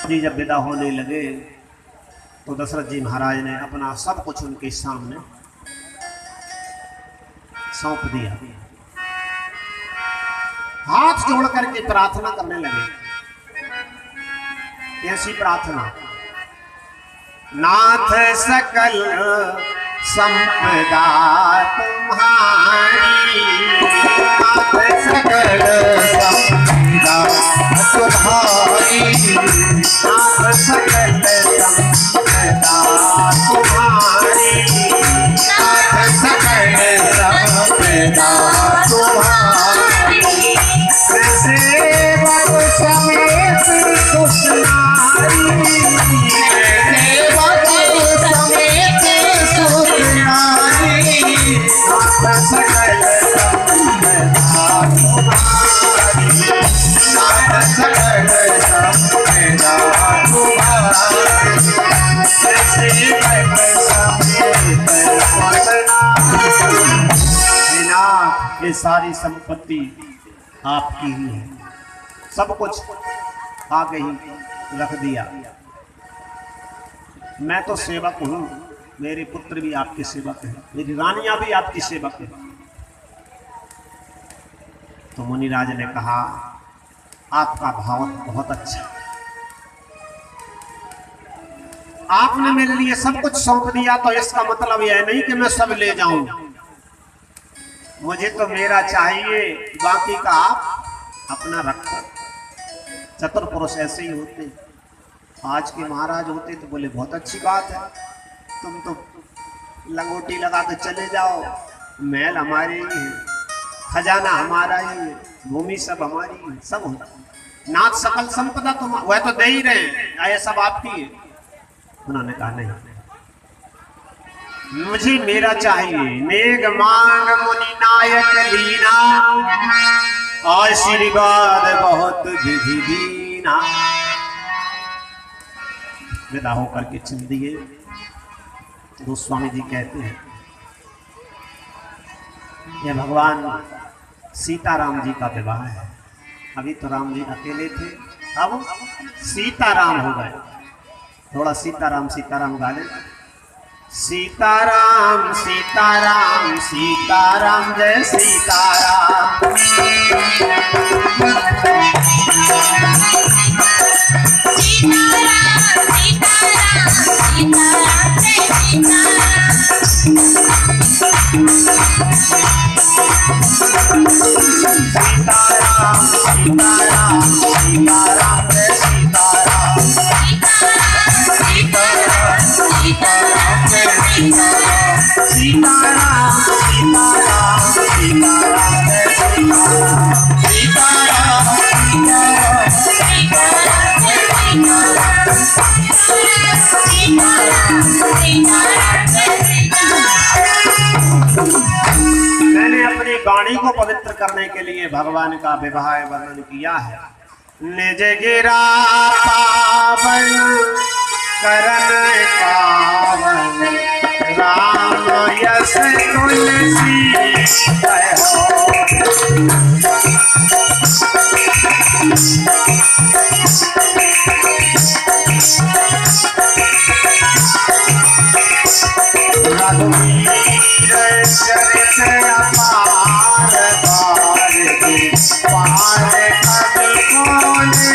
जी जब विदा होने लगे तो दशरथ जी महाराज ने अपना सब कुछ उनके सामने सौंप दिया। हाथ जोड़ करके प्रार्थना करने लगे। ऐसी प्रार्थना, नाथ सकल संपदा तुम्हारी, नाथ सकल संपदा तुम्हारी, नाथ सकल संपदा तुम्हारी, नाथ सकल संपदा तुम्हारी, सेवक समेत सुखनारी, सेवक समेत सुखनारी, नाथ सकल संपदा तुम्हारी, नाथ सकल संपदा तुम्हारी, सेवक समेत सुखनारी। ये सारी संपत्ति आपकी ही है, सब कुछ आगे ही रख दिया। मैं तो सेवक हूं, मेरे पुत्र भी आपके सेवक हैं, मेरी रानियां भी आपकी सेवक हैं। तो मुनिराज ने कहा आपका भाव बहुत अच्छा, आपने मेरे लिए सब कुछ सौंप दिया, तो इसका मतलब यह नहीं कि मैं सब ले जाऊं, मुझे तो मेरा चाहिए, बाकी का आप अपना रखो। चतुर पुरुष ऐसे ही होते। आज के महाराज होते तो बोले बहुत अच्छी बात है, तुम तो लंगोटी लगा के चले जाओ, महल हमारे ही है, खजाना हमारा ही है, भूमि सब हमारी है, सब होता। नाथ सकल संपदा तुम वह तो दे ही रहे हैं, ये सब आपकी है। उन्होंने कहा नहीं, मुझे मेरा चाहिए। नेग मांग मुनि नायक लीना, आशीर्वाद बहुत विधि दीना। विदा होकर के चिन्ह दिए। गोस्वामी जी कहते हैं यह भगवान सीताराम जी का विवाह है। अभी तो राम जी अकेले थे, अब सीताराम हो गए। थोड़ा सीताराम सीताराम गा ले। सीताराम सीताराम सीताराम जय सीताराम, सीताराम सीताराम सीताराम जय सीताराम, सीताराम सीताराम जय सीताराम, सीताराम सीताराम सीताराम जय सीताराम, सीताराम सीताराम जय सीताराम। मैंने अपनी वाणी को पवित्र करने के लिए भगवान का विवाह वर्णन किया है। निज गिरा पावन करन पावन, राम यश तुलसी रघुवीर चरित अपार, पार कवि बोले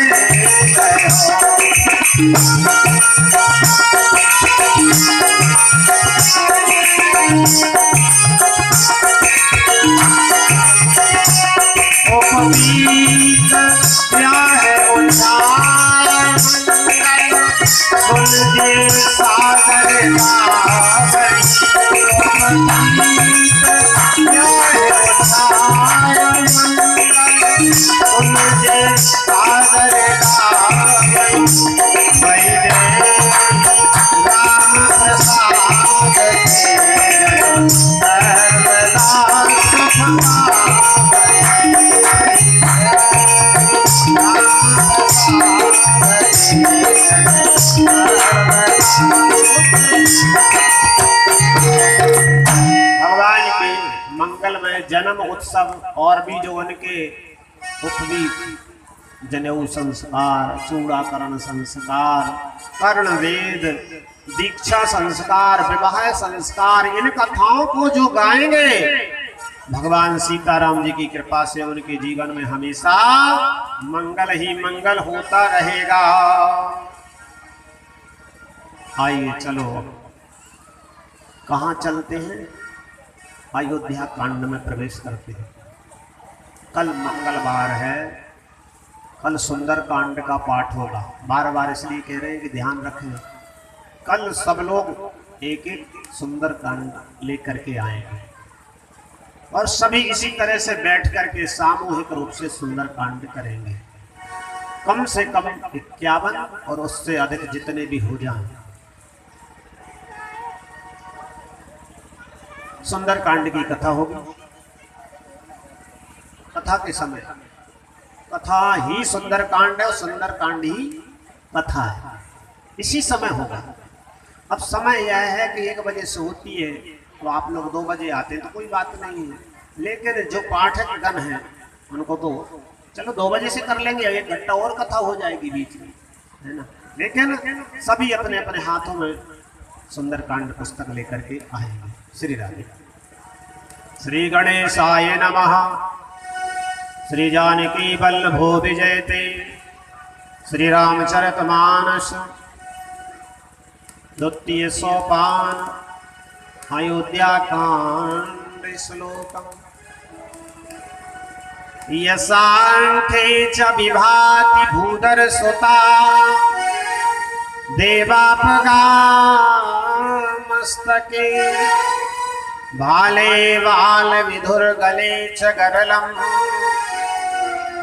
उपवीत प्यारे उन्नाय, सुन दे सागर गावई। उपवीत प्यारे उन्नाय, सुन दे सागर गावई। वैदे राम प्रसाद के सर्वदा सुख भगवान के मंगलमय जन्म उत्सव और भी जो उनके उपवीत जनेऊ संस्कार, चूड़ाकरण संस्कार, कर्ण वेद, दीक्षा संस्कार, विवाह संस्कार, इन कथाओं को जो गाएंगे भगवान सीताराम जी की कृपा से उनके जीवन में हमेशा मंगल ही मंगल होता रहेगा। आइए चलो कहाँ चलते हैं, अयोध्या कांड में प्रवेश करते हैं। कल मंगलवार है, कल सुंदर कांड का पाठ होगा। बार बार इसलिए कह रहे हैं कि ध्यान रखें, कल सब लोग एक एक सुंदर कांड लेकर के आएंगे और सभी इसी तरह से बैठ करके सामूहिक रूप से सुंदर कांड करेंगे। कम से कम 51 और उससे अधिक जितने भी हो जाएं। सुंदर कांड की कथा होगी। कथा के समय कथा ही सुंदर कांड है और सुंदर कांड ही कथा है, इसी समय होगा। अब समय यह है कि 1 बजे से होती है तो आप लोग 2 बजे आते हैं तो कोई बात नहीं है, लेकिन जो पाठक गण हैं उनको तो चलो 2 बजे से कर लेंगे, 1 घंटा और कथा हो जाएगी बीच में, है ना। लेकिन सभी अपने अपने हाथों में सुंदर कांड पुस्तक लेकर के आएंगे। श्री राधे। श्री गणेशाय नमः। श्री जानकी वल्लभो विजयते। श्री रामचरितमानस द्वितीय सोपान अयोध्या कांड श्लोकम्। यसांख्ये च विभाति भूधर सुता देवापगा मस्तके भाले वाल विधुर गले च गरलम्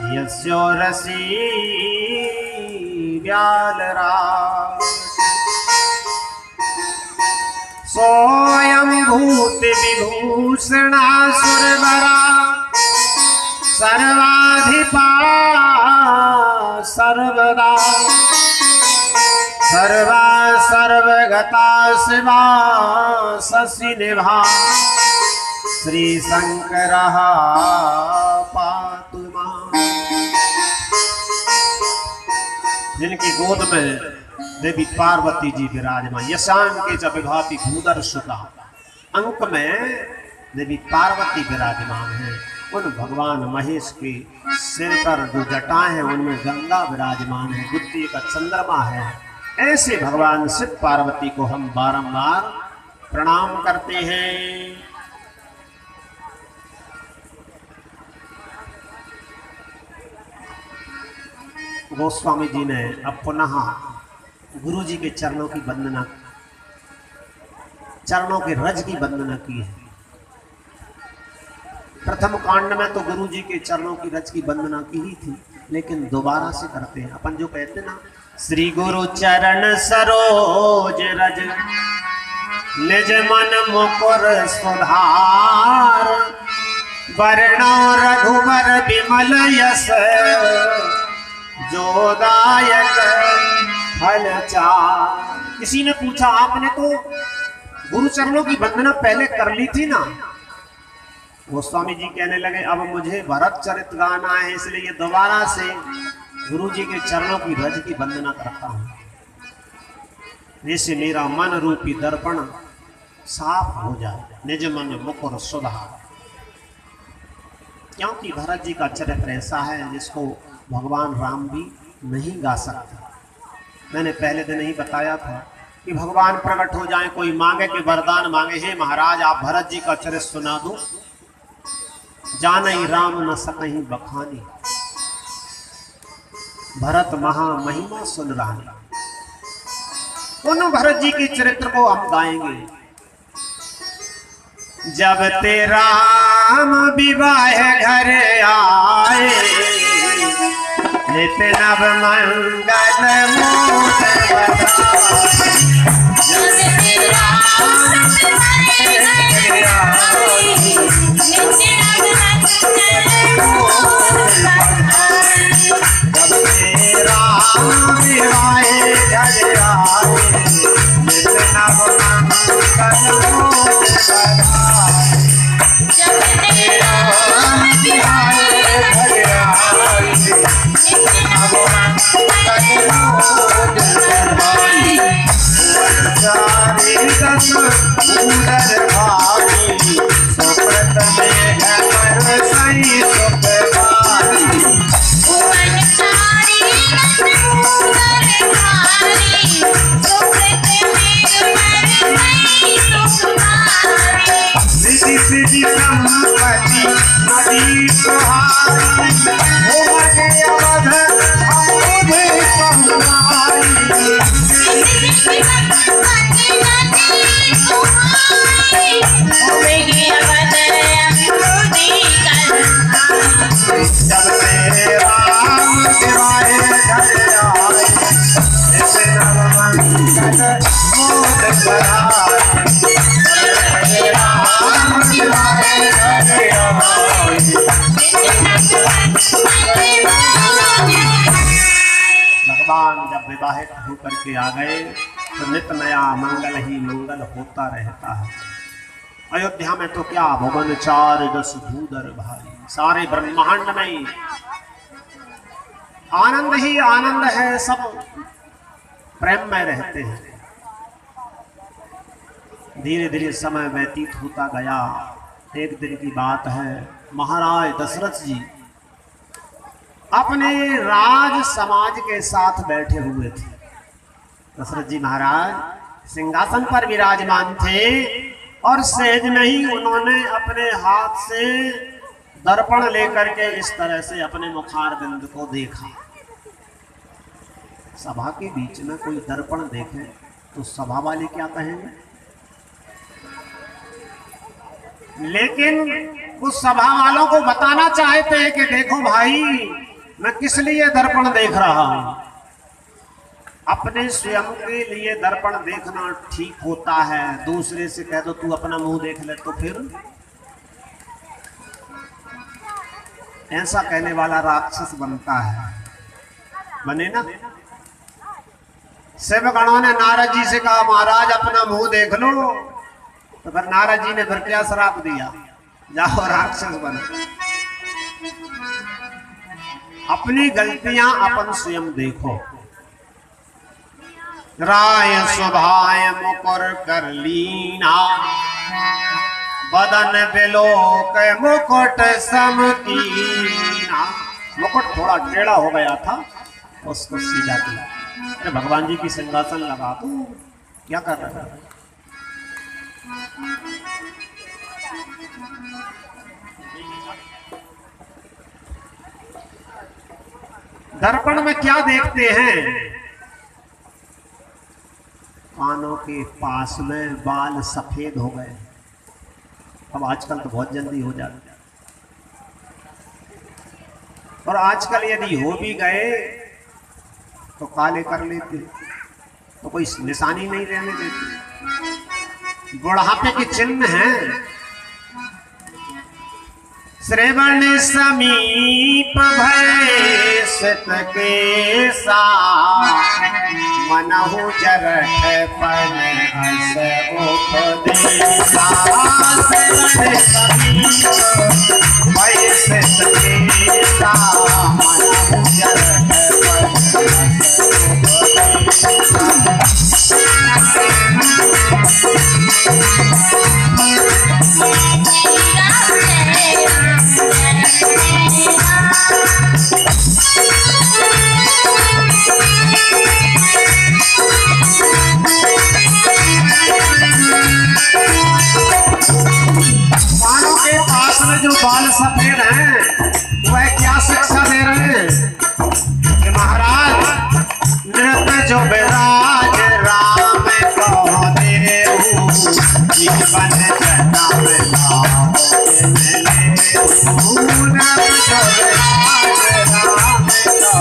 यस्योरसी व्यालराज सोऽयं भूति विभूषणासुरवरा सर्वाधिपा सर्वदा सर्वा सर्वगता शिवा शशि निभा श्री शंकरः पातु माम्। जिनकी गोद में देवी पार्वती जी विराजमान। यशांके च विभाति भूधर सुता, अंक में देवी पार्वती विराजमान है। उन भगवान महेश के सिर पर जो जटाएं हैं उनमें गंगा विराजमान है, द्वितीय का चंद्रमा है। ऐसे भगवान शिव पार्वती को हम बारंबार प्रणाम करते हैं। गोस्वामी जी ने अब पुनः गुरु जी के चरणों की वंदना, चरणों के रज की वंदना की है। प्रथम कांड में तो गुरु जी के चरणों की रज की वंदना की ही थी, लेकिन दोबारा से करते हैं। अपन जो कहते ना, श्री गुरु चरण सरोज रज निज मन मुकुर सुधार वर्णो रघुवर विमल यश जोदायक फल चार। किसी ने पूछा, आपने तो गुरु चरणों की वंदना पहले कर ली थी ना। गोस्वामी जी कहने लगे, अब मुझे भरत चरित गाना है, इसलिए दोबारा से गुरु जी के चरणों की रज की वंदना करता हूं, जैसे मेरा मन रूपी दर्पण साफ हो जाए, निज मन मुकुर सुधार। क्योंकि भरत जी का चरित्र ऐसा है जिसको भगवान राम भी नहीं गा सकते। मैंने पहले दिन ही बताया था कि भगवान प्रकट हो जाए, कोई मांगे कि वरदान मांगे, हे महाराज आप भरत जी का चरित्र सुना दो, जानई राम न सकहीं बखानी, भरत महिमा सुन रानी। उन भरत जी के चरित्र को हम गाएंगे। जब तेरा राम विवाह घर आए, नित नव मंगल मोद बधाए। जब तेरा राम विवाह घर आए, नित नव मंगल मोद बधाए। जब तेरा राम विवाह घर आए, नित नव मंगल मोद बधाए। जब तेरा राम विवाह घर आए, भगवान जब विवाहित होकर के आ गए तो नित नया मंगल ही मंगल होता रहता है। अयोध्या में तो क्या भवन 4 10 भूधर भाई, सारे ब्रह्मांड में आनंद ही आनंद है, सब प्रेम में रहते हैं। धीरे धीरे समय व्यतीत होता गया। एक दिन की बात है, महाराज दशरथ जी अपने राज समाज के साथ बैठे हुए थे। दशरथ जी महाराज सिंहासन पर विराजमान थे और सहज में ही उन्होंने अपने हाथ से दर्पण लेकर के इस तरह से अपने मुखारबिंद को देखा। सभा के बीच में कोई दर्पण देखे तो सभा वाले क्या कहेंगे, लेकिन उस सभा वालों को बताना चाहते हैं कि देखो भाई, मैं किस लिए दर्पण देख रहा हूं। अपने स्वयं के लिए दर्पण देखना ठीक होता है, दूसरे से कह दो तू अपना मुंह देख ले तो फिर ऐसा कहने वाला राक्षस बनता है, बने ना। सेवगणों ने नारद जी से कहा महाराज अपना मुंह देख लो, तो फिर नारद जी ने फिर क्या श्राप दिया, जाओ राक्षस बनो। अपनी गलतियां अपन स्वयं देखो। राय स्वभाय मुकुर कर लीना, बदन बिलोक मुकुट समकीना। मुकुट थोड़ा टेढ़ा हो गया था, उसको सीधा किया। अरे भगवान जी की सिंहासन लगा दो, क्या कर रहा है। दर्पण में क्या देखते हैं, कानों के पास में बाल सफेद हो गए। अब आजकल तो बहुत जल्दी हो जाते हैं, और आजकल यदि हो भी गए तो काले कर लेते, तो कोई निशानी नहीं रहने देते। बुढ़ापे के चिन्ह हैं। श्रवण समीप भय सित के सा, मनहु जरठ पन अस उपदेसा। श्रवण समीप भय सित के सा, मनहु जरठ पन अस उपदेसा। जो बाल सफेद हैं वह क्या शिक्षा दे रहे हैं कि महाराज नृत्य जो विराज राम को देहु, जीवन जटा में लाओ मिले। नृत्य जो विराज राम को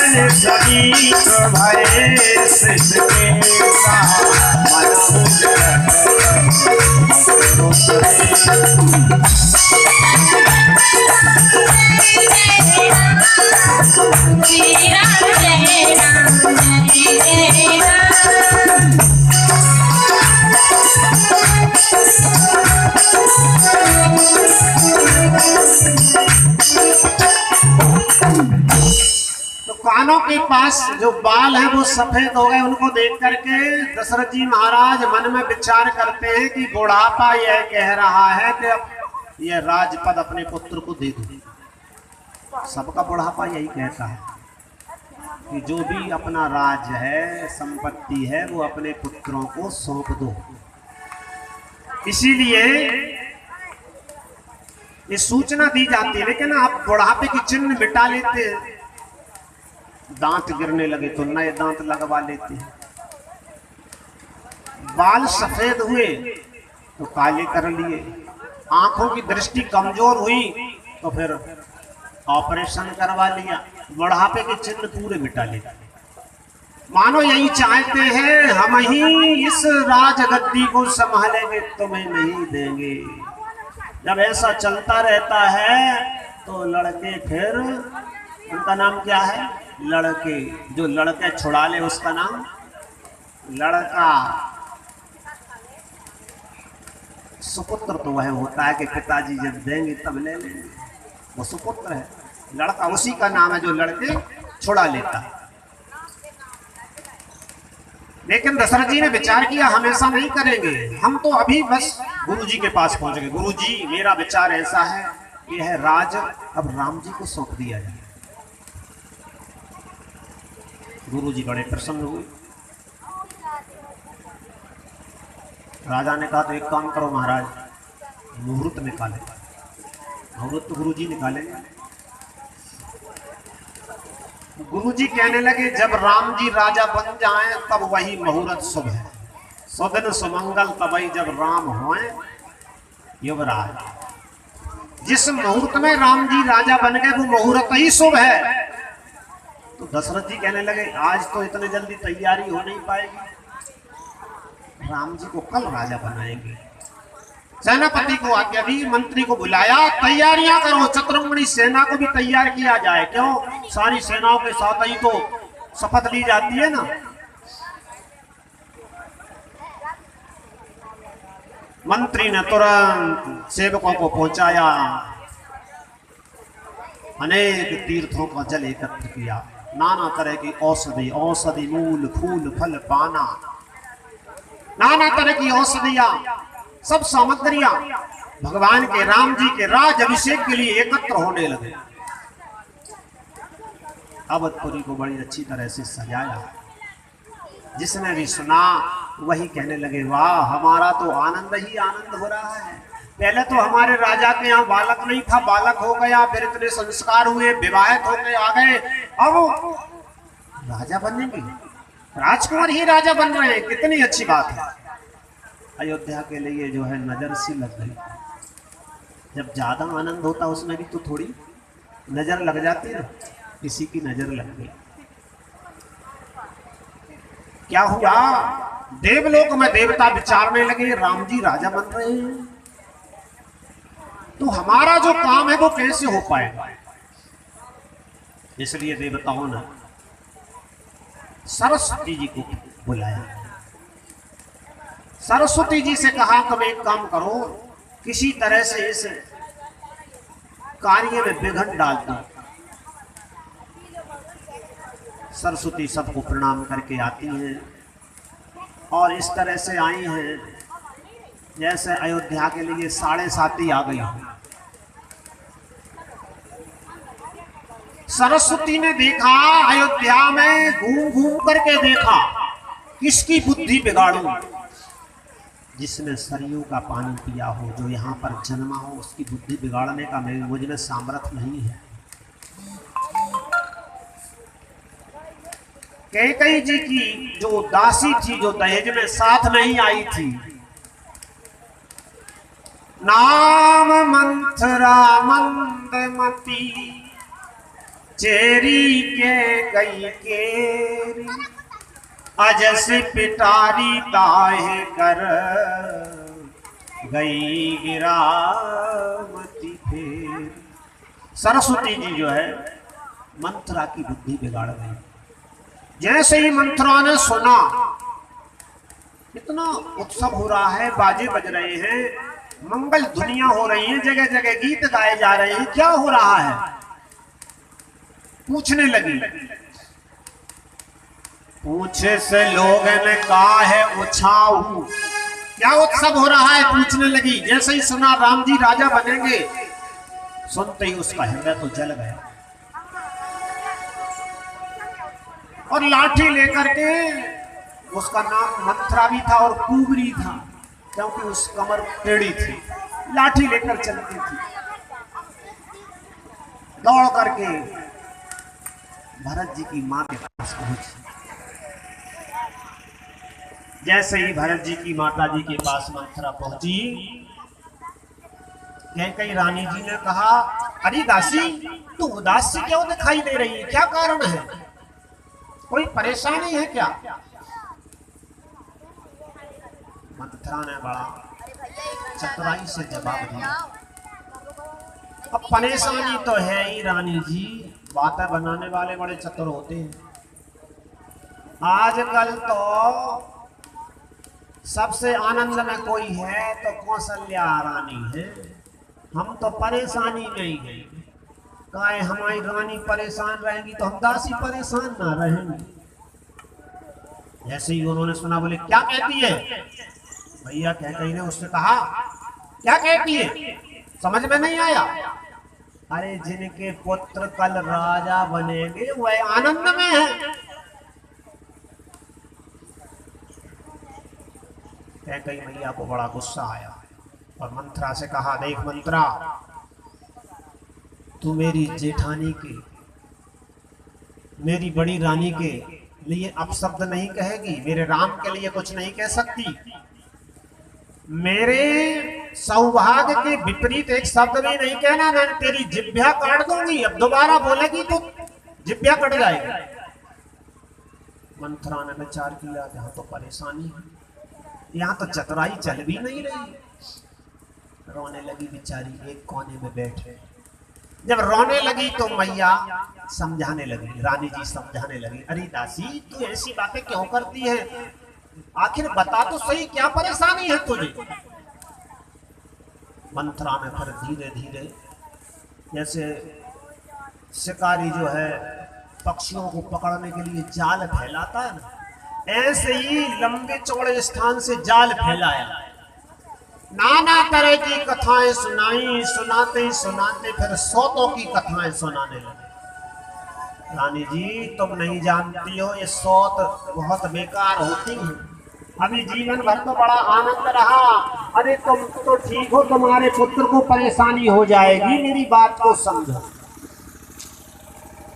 सभी भये सिद्ध के सा तो कानों के पास जो बाल है वो सफेद हो गए, उनको देख करके दशरथ जी महाराज मन में विचार करते हैं कि बुढ़ापा यह कह रहा है कि अब यह राजपद अपने पुत्र को दे दो। सबका बुढ़ापा यही कहता है कि जो भी अपना राज है, संपत्ति है, वो अपने पुत्रों को सौंप दो। इसीलिए ये सूचना दी जाती है, लेकिन आप बुढ़ापे की चिन्ह मिटा लेते हैं। दांत गिरने लगे तो नए दांत लगवा लेते हैं, बाल सफेद हुए तो काले कर लिए, आंखों की दृष्टि कमजोर हुई तो फिर ऑपरेशन करवा लिया, बुढ़ापे के चिन्ह पूरे मिटा लेते। मानो यही चाहते हैं हम ही इस राजगद्दी को संभालेंगे, तुम्हें नहीं देंगे। जब ऐसा चलता रहता है तो लड़के फिर, उनका नाम क्या है, लड़के, जो लड़के छुड़ा ले उसका नाम लड़का। सुपुत्र तो वह होता है कि पिताजी जब देंगे तब ले लेंगे, वो सुपुत्र है। लड़का उसी का नाम है जो लड़के छुड़ा लेता है। लेकिन दशरथ जी ने विचार किया हम ऐसा नहीं करेंगे, हम तो अभी बस गुरुजी के पास पहुंचेंगे। गुरुजी मेरा विचार ऐसा है, यह राज अब राम जी को सौंप दिया जाए। गुरुजी बड़े प्रसन्न हुए। राजा ने कहा तो एक काम करो महाराज, मुहूर्त निकाले। मुहूर्त तो गुरुजी निकालेंगे। गुरुजी कहने लगे जब राम जी राजा बन जाएं तब वही मुहूर्त शुभ है। सुदिन सुमंगल तबई जब राम होए युवराज। जिस मुहूर्त में राम जी राजा बन गए वो मुहूर्त ही शुभ है। तो दशरथ जी कहने लगे आज तो इतने जल्दी तैयारी हो नहीं पाएगी, राम जी को कल राजा बनाएंगे। सेनापति को आज्ञा दी, मंत्री को बुलाया, तैयारियां करो, चतुर्मुखी सेना को भी तैयार किया जाए। क्यों, सारी सेनाओं के साथ ही तो शपथ ली जाती है ना। मंत्री ने तुरंत सेवकों को पहुंचाया, अनेक तीर्थों का जल एकत्र किया, नाना तरह की औषधि, औषधि मूल फूल फल पाना, नाना तरह की औषधियां, सब सामग्रियां भगवान के राम जी के राज अभिषेक के लिए एकत्र होने लगे। अवधपुरी को बड़ी अच्छी तरह से सजाया। जिसने भी सुना वही कहने लगे वाह, हमारा तो आनंद ही आनंद हो रहा है। पहले तो हमारे राजा के यहाँ बालक नहीं था, बालक हो गया, फिर इतने संस्कार हुए, विवाहित होकर आ गए, अब राजा बनेंगे, राजकुमार ही राजा बन रहे हैं, कितनी अच्छी बात है। अयोध्या के लिए जो है नजर सी लग गई। जब ज्यादा आनंद होता उसमें भी तो थोड़ी नजर लग जाती है, किसी की नजर लग गई। क्या हुआ, देवलोक में देवता विचारने लगे राम जी राजा बन रहे हैं, तो हमारा जो काम है वो कैसे हो पाएगा। इसलिए देवताओं ने सरस्वती जी को बुलाया। सरस्वती जी से कहा तुम एक काम करो, किसी तरह से इस कार्य में विघ्न डाल दो। सरस्वती सबको प्रणाम करके आती हैं और इस तरह से आई हैं जैसे अयोध्या के लिए 7:30 आ गई। सरस्वती ने देखा, अयोध्या में घूम घूम करके देखा किसकी बुद्धि बिगाड़ूं। जिसने सरयू का पानी पिया हो, जो यहाँ पर जन्मा हो, उसकी बुद्धि बिगाड़ने का मुझ में सामर्थ्य नहीं है। कैकेयी जी की जो दासी थी, जो दहेज में साथ नहीं आई थी, नाम मंथरा मंदमती, चेरी के गई केरी अजस पिटारी ताहे कर गई गिरामती फेर। सरस्वती जी जो है मंत्रा की बुद्धि बिगाड़ गई। जैसे ही मंत्रा ने सुना कितना उत्सव हो रहा है, बाजे बज रहे हैं, मंगल ध्वनियां हो रही हैं, जगह जगह गीत गाए जा रहे हैं, क्या हो रहा है पूछने लगी। पूछे से लोगों ने कहा है उछाऊ, क्या उत्सव हो रहा है पूछने लगी। जैसे ही सुना राम जी राजा बनेंगे, सुनते ही उसका हृदय तो जल गया और लाठी लेकर के, उसका नाम मंत्रा भी था और कुबरी था क्योंकि उस कमर टेढ़ी थी, लाठी लेकर चलती थी। दौड़ करके भरत जी की मां के पास पहुंची। जैसे ही भरत जी की माता जी के पास मंत्रा पहुंची, कैकेयी रानी जी ने कहा, अरे दासी तू उदास सी क्यों दिखाई दे रही है, क्या कारण है, कोई परेशानी है क्या। मंत्रा ने बड़ा चतुराई से जवाब दिया, अब परेशानी तो है ही रानी जी, बातें बनाने वाले बड़े चतुर होते हैं। आजकल तो सबसे आनंद में कोई है तो कौशल्या रानी है, हम तो परेशानी में ही गई। काहे हमारी रानी परेशान रहेगी तो हम दासी परेशान ना रहेंगे। जैसे ही उन्होंने सुना, बोले क्या कहती है भैया। कैकेयी ने उससे कहा, क्या कहती है, समझ में नहीं आया। अरे जिनके पुत्र कल राजा बनेंगे वह आनंद में है। कैकेयी मैया को बड़ा गुस्सा आया और मंत्रा से कहा, देख मंत्रा, तू मेरी जेठानी के, मेरी बड़ी रानी के लिए अपशब्द नहीं कहेगी, मेरे राम के लिए कुछ नहीं कह सकती। मेरे सौभाग्य के विपरीत एक शब्द भी नहीं कहना, मैं तेरी जिभ्या काट दूंगी। अब दोबारा बोलेगी तो जिभ्या कट जाएगी। मंत्रा ने विचार किया, यहाँ तो परेशानी है, यहाँ तो चतुराई चल भी नहीं रही। रोने लगी बेचारी, एक कोने में बैठे। जब रोने लगी तो मैया समझाने लगी, रानी जी समझाने लगी, अरे दासी तू ऐसी बातें क्यों करती है, आखिर बता तो सही क्या परेशानी है तुझे। मंत्रा ने फिर धीरे धीरे, जैसे शिकारी जो है पक्षियों को पकड़ने के लिए जाल फैलाता है ना, ऐसे ही लंबे चौड़े स्थान से जाल फैलाया, नाना तरह की कथाएं सुनाई। सुनाते सुनाते फिर सौतों की कथाएं सुनाने लगे। रानी जी तुम नहीं जानती हो, ये सौत बहुत बेकार होती है, अभी जीवन भर तो बड़ा आनंद रहा। अरे तुम तो ठीक हो, तुम्हारे पुत्र को परेशानी हो जाएगी, मेरी बात को समझो।